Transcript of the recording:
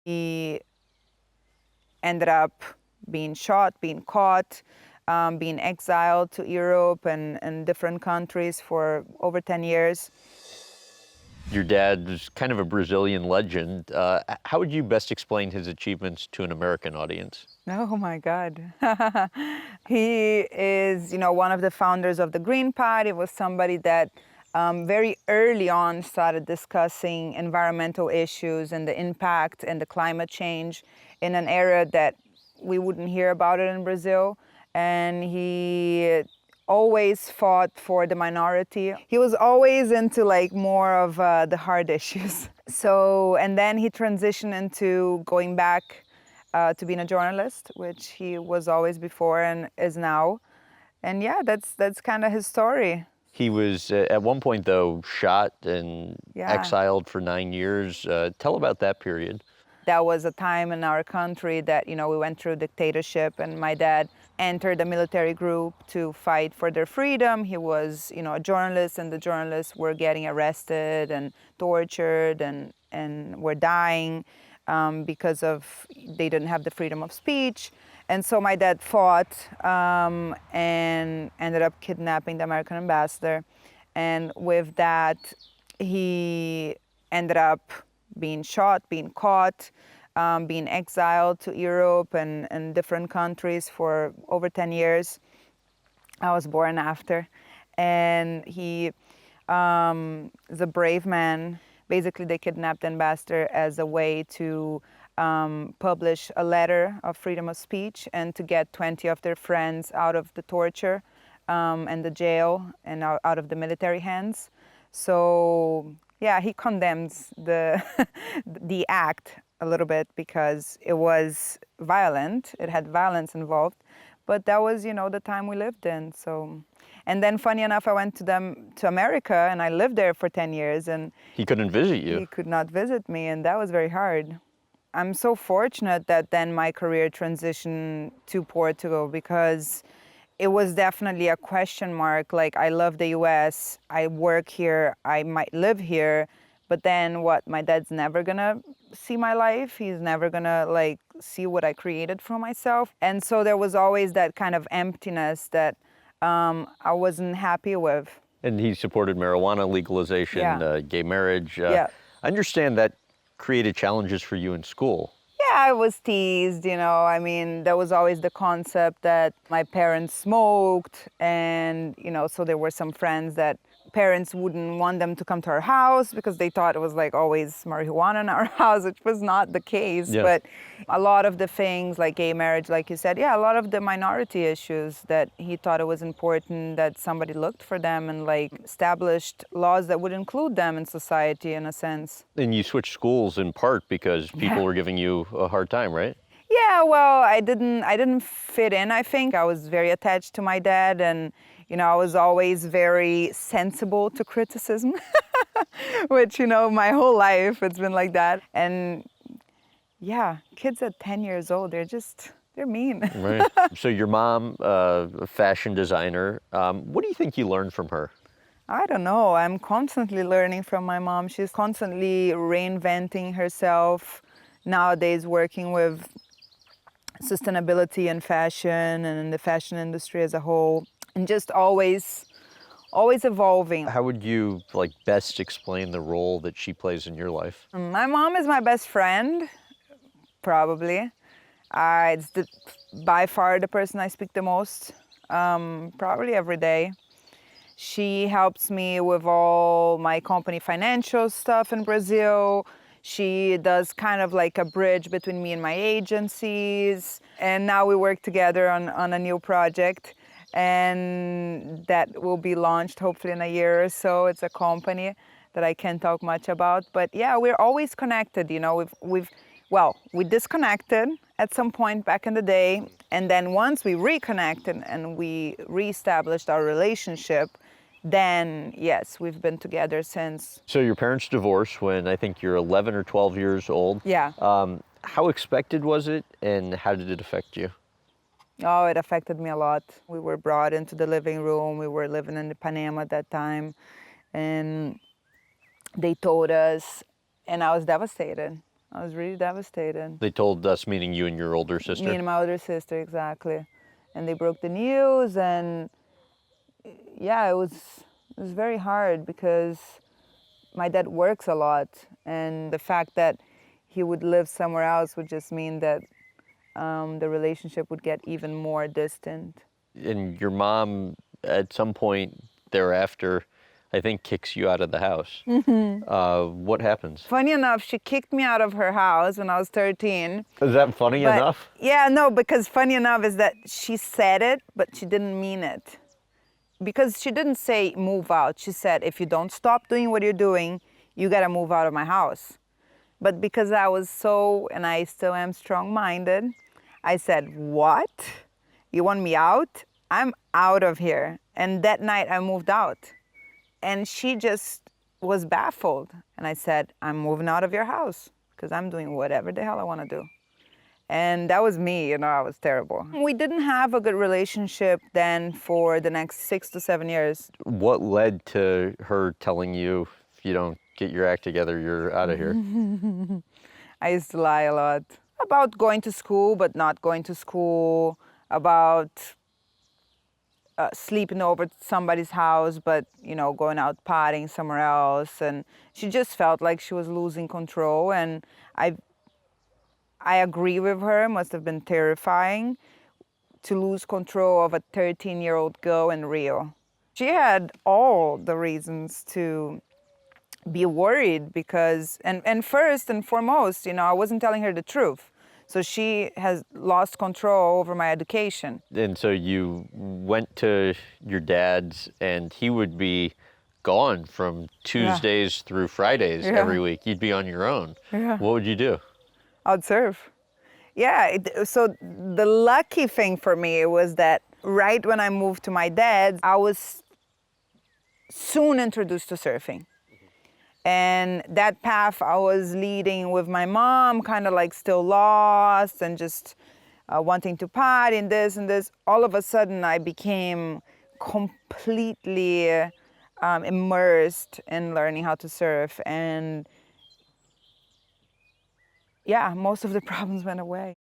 He ended up being shot, being caught, being exiled to Europe and different countries for over 10 years. Your dad was kind of a Brazilian legend. How would you best explain his achievements to an American audience? Oh my God. He is, one of the founders of the Green Party. Was somebody that very early on started discussing environmental issues and the impact and the climate change in an era that we wouldn't hear about it in Brazil. And he always fought for the minority. He was always into like more of the hard issues. So, and then he transitioned into going back to being a journalist, which he was always before and is now. And yeah, that's kind of his story. He was, at one point, though, shot and Yeah. exiled for 9 years. Tell about that period. That was a time in our country that, we went through dictatorship, and my dad entered a military group to fight for their freedom. He was, a journalist, and the journalists were getting arrested and tortured and were dying because of they didn't have the freedom of speech. And so my dad fought and ended up kidnapping the American ambassador. And with that, he ended up being shot, being caught, being exiled to Europe and different countries for over 10 years. I was born after. And he is a brave man. Basically, they kidnapped the ambassador as a way to publish a letter of freedom of speech and to get 20 of their friends out of the torture and the jail and out of the military hands. So yeah, he condemns the the act a little bit because it was violent. It had violence involved, but that was, the time we lived in. So, and then funny enough, I went to America and I lived there for 10 years, and He couldn't visit you. he could not visit me, and that was very hard. I'm so fortunate that then my career transitioned to Portugal because it was definitely a question mark. Like, I love the US, I work here, I might live here, but then what? My dad's never gonna see my life. He's never gonna see what I created for myself. And so there was always that kind of emptiness that I wasn't happy with. And he supported marijuana legalization, Yeah. gay marriage. Yeah. I understand that created challenges for you in school. Yeah, I was teased, I mean, there was always the concept that my parents smoked, and, so there were some friends that parents wouldn't want them to come to our house because they thought it was like always marijuana in our house, which was not the case. Yeah. But a lot of the things like gay marriage, like you said, yeah, a lot of the minority issues that he thought it was important that somebody looked for them and established laws that would include them in society in a sense. And you switched schools in part because people were giving you a hard time, right? Yeah, well, I didn't fit in, I think. I was very attached to my dad, and I was always very sensible to criticism, which, my whole life it's been like that. And yeah, kids at 10 years old, they're mean. Right. So your mom, a fashion designer, what do you think you learned from her? I don't know. I'm constantly learning from my mom. She's constantly reinventing herself, nowadays working with sustainability in fashion and in the fashion industry as a whole, and just always evolving. How would you best explain the role that she plays in your life? My mom is my best friend, probably. It's by far the person I speak the most, probably every day. She helps me with all my company financial stuff in Brazil. She does kind of like a bridge between me and my agencies. And now we work together on a new project, and that will be launched hopefully in a year or so. It's a company that I can't talk much about. But yeah, we're always connected. We disconnected at some point back in the day. And then once we reconnected and we reestablished our relationship, then yes, we've been together since. So your parents divorced when I think you're 11 or 12 years old. Yeah. How expected was it, and how did it affect you? Oh, it affected me a lot. We were brought into the living room. We were living in Ipanema at that time, and they told us, and I was devastated. I was really devastated. They told us, meaning you and your older Me sister? and my older sister, exactly. And they broke the news, and yeah, it was very hard because my dad works a lot, and the fact that he would live somewhere else would just mean that the relationship would get even more distant. And your mom, at some point thereafter, I think kicks you out of the house. What happens? Funny enough, she kicked me out of her house when I was 13. Is that funny But enough? yeah, no, because funny enough is that she said it, but she didn't mean it. Because she didn't say move out. She said, if you don't stop doing what you're doing, you gotta move out of my house. But because I was so, and I still am strong-minded, I said, what? You want me out? I'm out of here. And that night I moved out. And she just was baffled. And I said, I'm moving out of your house because I'm doing whatever the hell I want to do. And that was me, I was terrible. We didn't have a good relationship then for the next 6 to 7 years. What led to her telling you, if you don't get your act together, you're out of here? I used to lie a lot about going to school, but not going to school, about sleeping over at somebody's house, but going out partying somewhere else. And she just felt like she was losing control. And I agree with her. It must have been terrifying to lose control of a 13-year-old girl in Rio. She had all the reasons to be worried because, and first and foremost, I wasn't telling her the truth. So she has lost control over my education. And so you went to your dad's, and he would be gone from Tuesdays through Fridays every week. You'd be on your own. Yeah. What would you do? I'd surf. Yeah, so the lucky thing for me was that right when I moved to my dad's, I was soon introduced to surfing. And that path I was leading with my mom, kind of like still lost and just wanting to party and this and this. All of a sudden, I became completely immersed in learning how to surf. And yeah, most of the problems went away.